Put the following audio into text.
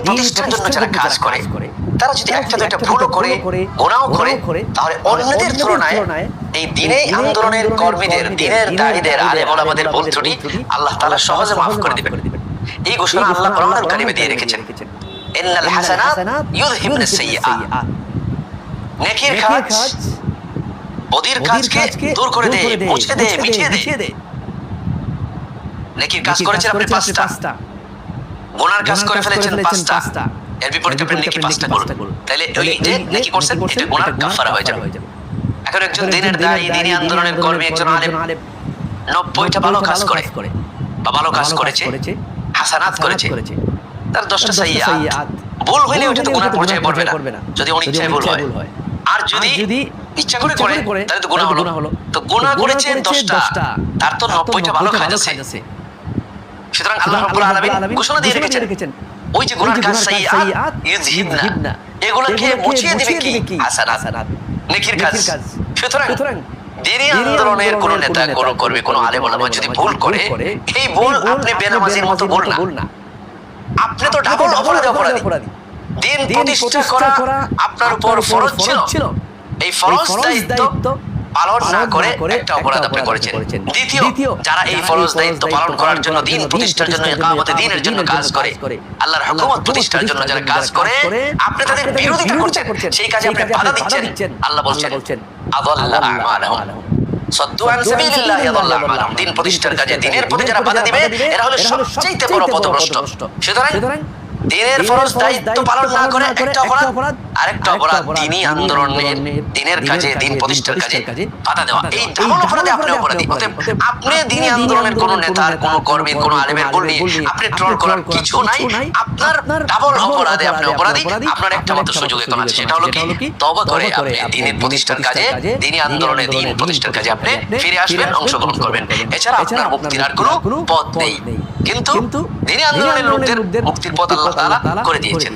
প্রতিষ্ঠার জন্য যারা কাজ করে তারা যদি একটা দুইটা ভুলও করে গুনাহও করে তাহলে অন্যদের তুলনায় এই দ্বীনে আন্দোলনের কর্মীদের দ্বীনের দায়ীদের আলেম ওলামাদের ভুল ত্রুটি আল্লাহ তাআলা সহজে মাফ করে দিবেন। এই ঘোষণা আল্লাহ কোরআনুল কারীমে দিয়ে রেখেছেন, ইন্নাল হাসানাত ইউযহিবুনাস সাইয়্যাত, নেকির কাজ বদির কাজকে দূর করে দে, মুছে দে, মিটিয়ে দে। নেকির কাজ করেছেন আপনি 5টা, গুনার কাজ করে ফেলেছেন 5টা, এর বিপরীতে আপনি নেকি 5টা করুন, তাহলে ওই যে নেকি করছেন এটা গুনার কাফারা হয়ে যাবে। এখন একজন দ্বীনের দায়ী, দ্বীনি আন্দোলনের কর্মী, একজন আলেম 90টা ভালো কাজ করে বা ভালো কাজ করেছে, হাসানাত করেছে, তার 10টা সাইয়্যাত, ভুল হইলে ওটা তো গুনার পর্যায়ে পড়বে না যদি অনিচ্ছায় ভুল হয়। আর যদি ইচ্ছা করে তাহলে তো গুনাহ হলো। তো গুনাহ করেছে 10টা, তার তো 90টা ভালো কাজ আছে। সুতরাং আল্লাহ রাব্বুল আলামিন ঘোষণা দিয়ে রেখেছেন ওই যে গুনার কাজ সাইয়্যাত ইউযহিবনা, এগুলোকে মুছিয়ে দিবে কি হাসানাত, নেকির কাজ। সুতরাং দ্বীনি আন্দোলনের কোন নেতা, কোন কর্মী, কোন আলেম ওলামা যদি ভুল করে, এই ভুল আপনি বেনামাজির মতো ভুল না, আপনি তো ডাবল অপরাধী। দ্বীন প্রতিষ্ঠা করা আপনার উপর ফরজ ছিল, এই ফরজ দায়িত্ব পালন না করে একটা অপরাধ আপনি করেছেন। দ্বিতীয়, যারা এই ফরজ দায়িত্ব পালন করার জন্য, দ্বীন প্রতিষ্ঠার জন্য, ইকামতে দ্বীনের জন্য কাজ করে, আল্লাহর হুকুমত প্রতিষ্ঠার জন্য যারা কাজ করে, আপনি তাদের বিরোধিতা করছেন, সেই কাজে আপনি বাধা দিচ্ছেন। আল্লাহ বলছেন আযাল্লা আমালাহুম সাদ্দু আন সাবিলিল্লাহি আযাল্লা আমালাহুম, দ্বীন প্রতিষ্ঠার কাজে দ্বীনের প্রতি যারা বাধা দিবে এরা হলো সবচেয়ে বড় পথভ্রষ্ট। সুতরাং দ্বীনের ফরজ দায়িত্ব পালন না করে একটা অপরাধ, আরেকটা অপরাধ দ্বীনি আন্দোলনের, দ্বীনের কাজে, দ্বীন প্রতিষ্ঠার কাজে বাধা দেওয়া, এই ডাবল অপরাধে আপনি অপরাধী। অতএব আপনি দ্বীনি আন্দোলনের কোন নেতার, কোন কর্মীর, কোন আলেমের ভুল নিয়ে আপনি ট্রল করার কিছু নাই, আপনার ডাবল অপরাধে আপনি অপরাধী। আপনার একটা মাত্র সুযোগ এখন আছে, সেটা হলো কি তওবা করে আপনি দ্বীনের প্রতিষ্ঠার কাজে, দ্বীনি আন্দোলনে, দ্বীন প্রতিষ্ঠার কাজে আপনি ফিরে আসবেন, অংশগ্রহণ করবেন। এছাড়া আপনার মুক্তির আর কোনো পথ নেই। কিন্তু দ্বীনি আন্দোলনের লোকদের মুক্তির পথ আল্লাহ তাআলা করে দিয়েছেন।